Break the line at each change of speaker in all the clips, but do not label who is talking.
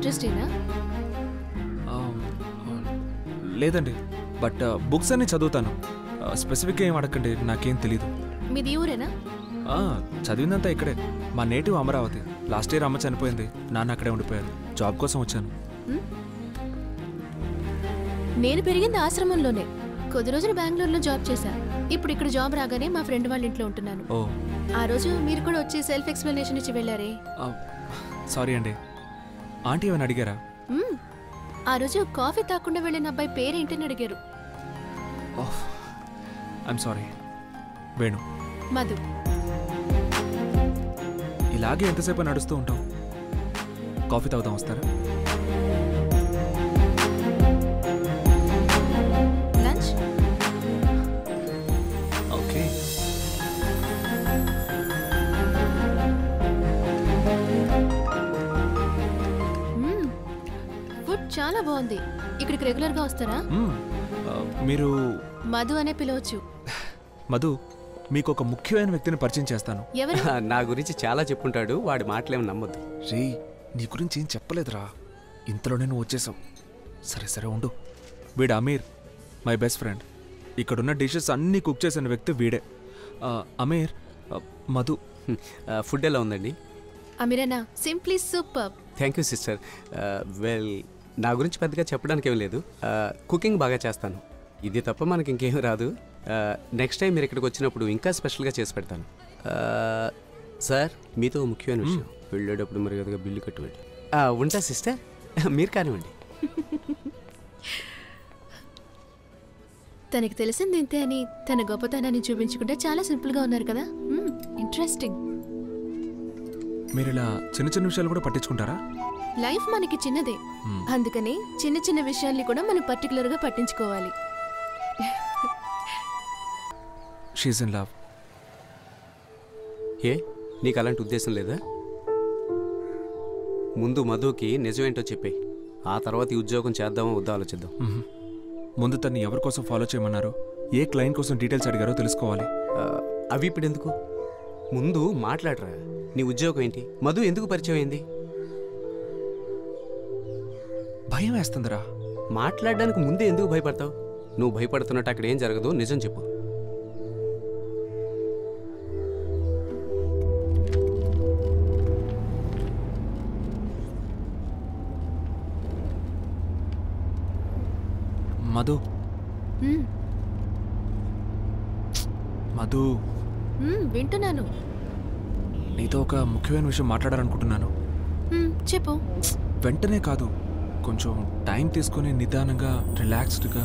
ఇంట్రెస్టేనా?
లేదండి, but books అన్ని చదువుతాను. స్పెసిఫిక్గా ఏం అడగండి, నాకేం తెలీదు.
మీది ఊరేనా?
చదివిందంతా ఇక్కడే, మా నేటివ్ అమరావతి. లాస్ట్ ఇయర్ అమ్మ చనిపోయింది, నాన్న అక్కడే ఉండిపోయారు. జాబ్ కోసం వచ్చాను.
నేను పెరిగింది ఆశ్రమంలోనే. కొద్ది రోజులు బెంగళూరులో జాబ్ చేశా. ఇప్పుడు ఇక్కడ జాబ్ రాగానే మా ఫ్రెండ్ వాళ్ళ ఇంట్లో ఉంటున్నాను. ఆ రోజు మీరు కూడా వచ్చి సెల్ఫ్ ఎక్స్ప్లెనేషన్ ఇచ్చి వెళ్ళారే.
సారీ అండి, ఆంటీ ఏమైనా అడిగారా?
ఆ రోజు కాఫీ తాకుండా వెళ్ళిన అబ్బాయి పేరేంటని అడిగారు.
I'm sorry. వేణు.
మధు.
ఇలాగే ఎంతసేపు నడుస్తూ ఉంటాం. కాఫీ తాగుతాం, వస్తారా?
లంచ్?
ఓకే.
ఫుడ్ చాలా బాగుంది. ఇక్కడికి రెగ్యులర్ గా వస్తారా?
మీరు
మధు అనే పిలవచ్చు.
మధు, మీకు ఒక ముఖ్యమైన వ్యక్తిని పరిచయం చేస్తాను.
నా గురించి చాలా చెప్పుంటాడు, వాడి మాటలేమి నమ్మొద్దు.
రే, నీ గురించి ఏం చెప్పలేదురా, ఇంతలోనే నువ్వు వచ్చేసావు. సరే సరే ఉండు. వీడు అమీర్, మై బెస్ట్ ఫ్రెండ్. ఇక్కడున్న డిషెస్ అన్నీ కుక్ చేసిన వ్యక్తి వీడే. అమీర్, మధు.
ఫుడ్ ఎలా ఉందండి?
అమీరేనా? Simply super.
Thank you sister. Well, నా గురించి పెద్దగా చెప్పడానికి ఏం లేదు. కుకింగ్ బాగా చేస్తాను. ఇది తప్ప మనకి ఇంకేం రాదు. నెక్స్ట్ టైం మీరు ఇక్కడికి వచ్చినప్పుడు ఇంకా స్పెషల్గా చేసి పెడతాను. సార్, మీతో ముఖ్యమైన విషయం. వెళ్ళేటప్పుడు మరి కదగా బిల్లు కట్టుకోండి. ఉంటా సిస్టర్, మీరు కానివ్వండి.
తనకి తెలిసింది ఇంతే అని తన గొప్పతనాన్ని చూపించుకుంటే చాలా సింపుల్గా ఉన్నారు కదా. ఇంట్రెస్టింగ్.
మీరు ఇలా చిన్న చిన్న విషయాలు కూడా పట్టించుకుంటారా?
లైఫ్ మనకి చిన్నదే, అందుకని చిన్న చిన్న విషయాల్ని కూడా మనం పర్టికులర్గా పట్టించుకోవాలి.
She's in love.
ఏ, నీకు అలాంటి ఉద్దేశం లేదా? ముందు మధుకి నిజమేంటో చెప్పే, ఆ తర్వాత ఈ ఉద్యోగం చేద్దామో వద్దా ఆలోచిద్దాం.
ముందు తన్ని ఎవరి కోసం ఫాలో చేయమన్నారు, ఏ క్లయింట్ కోసం డీటెయిల్స్ అడిగారో తెలుసుకోవాలి.
అవి ఇప్పుడు ఎందుకు? ముందు మాట్లాడరా. నీ ఉద్యోగం ఏంటి? మధు ఎందుకు పరిచయం అయింది?
భయం వేస్తుందిరా.
మాట్లాడడానికి ముందే ఎందుకు భయపడతావు? నువ్వు భయపడుతున్నట్టు అక్కడ ఏం జరగదు, నిజం చెప్పు.
మధు. మధు,
వింటున్నాను.
నీతో ఒక ముఖ్యమైన విషయం మాట్లాడాలనుకుంటున్నాను.
చెప్పు.
వెంటనే కాదు, కొంచెం టైం తీసుకొని నిదానంగా, రిలాక్స్డ్గా.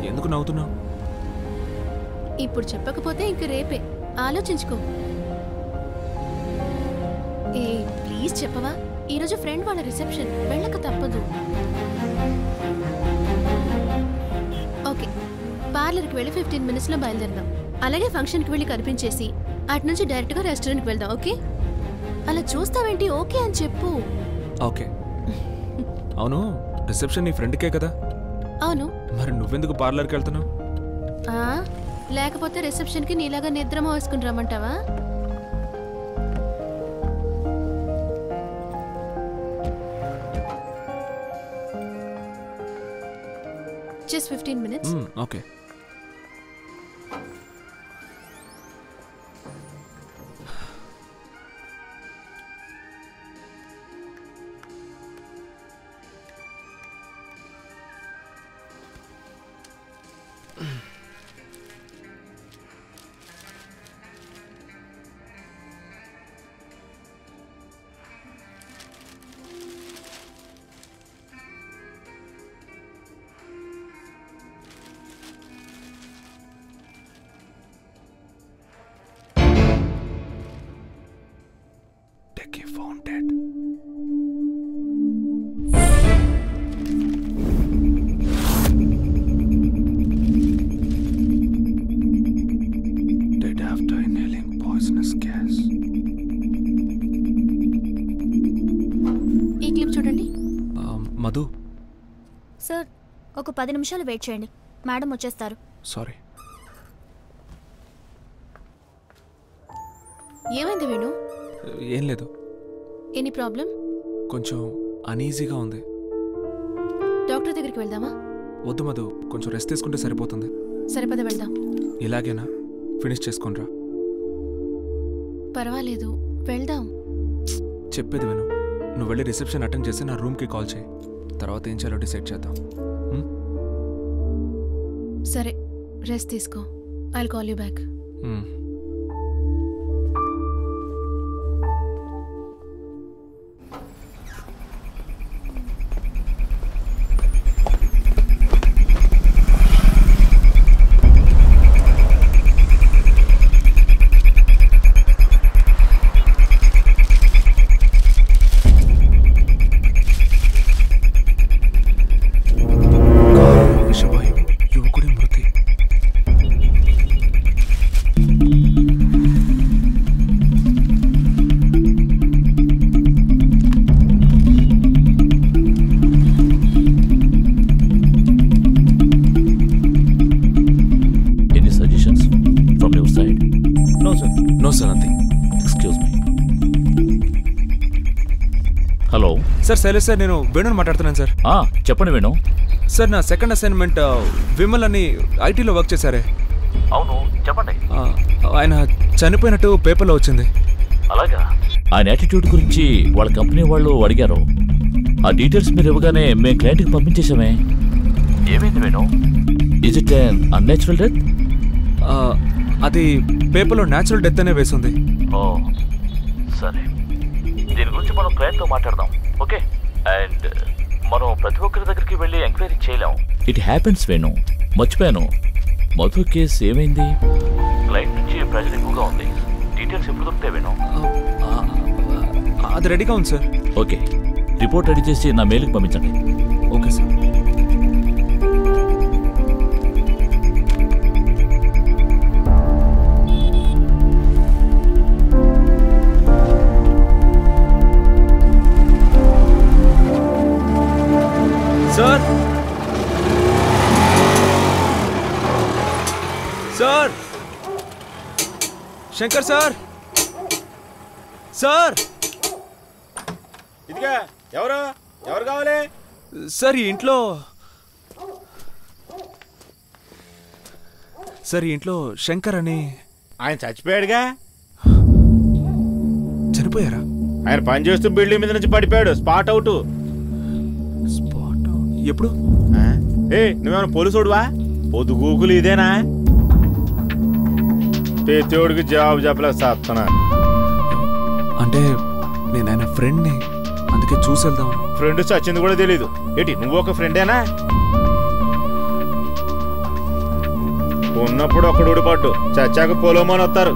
ఎందుకు నవ్వుతున్నావు?
ఇప్పుడు చెప్పకపోతే ఇంక రేపే ఆలోచించుకో. ఏ ప్లీజ్ చెప్పవా? ఈరోజు ఫ్రెండ్ వాళ్ళ రిసెప్షన్, వెళ్ళక తప్పదు. ఓకే, పార్లర్కి వెళ్ళి 15 minutesలో బయలుదేరదాం. అలాగే ఫంక్షన్కి వెళ్ళి కనిపించేసి అటు నుంచి డైరెక్ట్గా రెస్టారెంట్కి వెళ్దాం. ఓకే? అలా చూస్తావేంటి? ఓకే అని చెప్పు.
ఓకే. అవును, రిసెప్షన్ నీ ఫ్రెండ్కే కదా?
అవును.
మరి నువ్వెందుకు పార్లర్కి వెళ్తున్నావు?
లేకపోతే రిసెప్షన్కి నీలాగా నిద్రమో వేసుకుని రమ్మంటావా? Just 15 minutes.
Okay. Techie phone dead. Dead after inhaling poisonous gas.
ఈ క్లిప్ చూడండి.
మధు.
సార్, ఒక 10 నిమిషాలు వెయిట్ చేయండి, మేడం వచ్చేస్తారు.
సారీ.
ఏమైంది వేణు?
ఏం లేదు.
Any problem?
కొంచెం అనీజీగా ఉంది.
డాక్టర్ దగ్గరికి వెళ్దామా?
వద్దు మధు, కొంచెం రెస్ట్ తీసుకుంటే సరిపోతుంది.
సరిపద వెళ్దాం.
ఇలాగేనా? ఫినిష్ చేసుకోనరా.
పర్వాలేదు, వెళ్దాం.
చెప్పేది విను. నువ్వు వెళ్ళి రిసెప్షన్ అటెండ్ చేసి నా రూమ్కి కాల్ చేయి. తర్వాత ఏం చేయాలో డిసైడ్ చేద్దాం.
సరే, రెస్ట్ తీసుకో. I will call you back.
Hello sir, Shailesh sir, నేను వేణుని మాట్లాడుతున్నాను సార్.
చెప్పండి వేణు.
సార్, నా సెకండ్ అసైన్మెంట్ విమల్ అని ఐటీలో వర్క్ చేశారే.
అవును, చెప్పండి.
ఆయన చనిపోయినట్టు పేపర్లో వచ్చింది.
అలాగా? ఆయన యాటిట్యూడ్ గురించి వాళ్ళ కంపెనీ వాళ్ళు అడిగారు. ఆ డీటెయిల్స్ మీరు ఇవ్వగానే మేము క్లయింట్కి పంపించేసామే. ఏమైంది Venu? Is it unnatural death?
అది పేపర్లో న్యాచురల్ డెత్ అనే వేసింది.
ఓ సరే, దీని గురించి మనం క్లయింట్తో మాట్లాడదాం, ఓకే? అండ్ మనం ప్రతి ఒక్కరి దగ్గరికి వెళ్ళి ఎంక్వైరీ చేయలేం. It happens Venu. మర్చిపోయాను, మధు కేసు ఏమైంది? క్లయింట్ నుంచి ప్రెజర్ ఎక్కువగా ఉంది. డీటెయిల్స్ ఎప్పుడు దొరుకుతాయి వేణు?
అది రెడీగా ఉంది సార్.
ఓకే, రిపోర్ట్ రెడీ చేసి నా మెయిల్కి పంపించండి.
Okay sir. Sir, sir, Shankar sir, sir.
ఇదిగా ఎవరు కావాలి
సార్? ఈ ఇంట్లో శంకర్ అని
ఆయన చచ్చిపోయాడుగా.
చనిపోయారా?
ఆయన పని చేస్తూ బిల్డింగ్ మీద నుంచి పడిపోయాడు. Spot out.
ఎప్పుడు?
నువ్వేమైనా పోలీసుడువా? పొద్దుగూకులు ఇదేనా? పేతోడికి జవాబు చెప్పలేక సాస్తున్నా.
అంటే నేను ఆయన ఫ్రెండ్ని, అందుకే చూసి వెళ్దాం.
ఫ్రెండ్ చచ్చింది కూడా తెలీదు ఏంటి? నువ్వు ఒక ఫ్రెండేనా? ఉన్నప్పుడు ఒకడు ఊడిపడ్డు, చచ్చాక పొలోమని వస్తారు.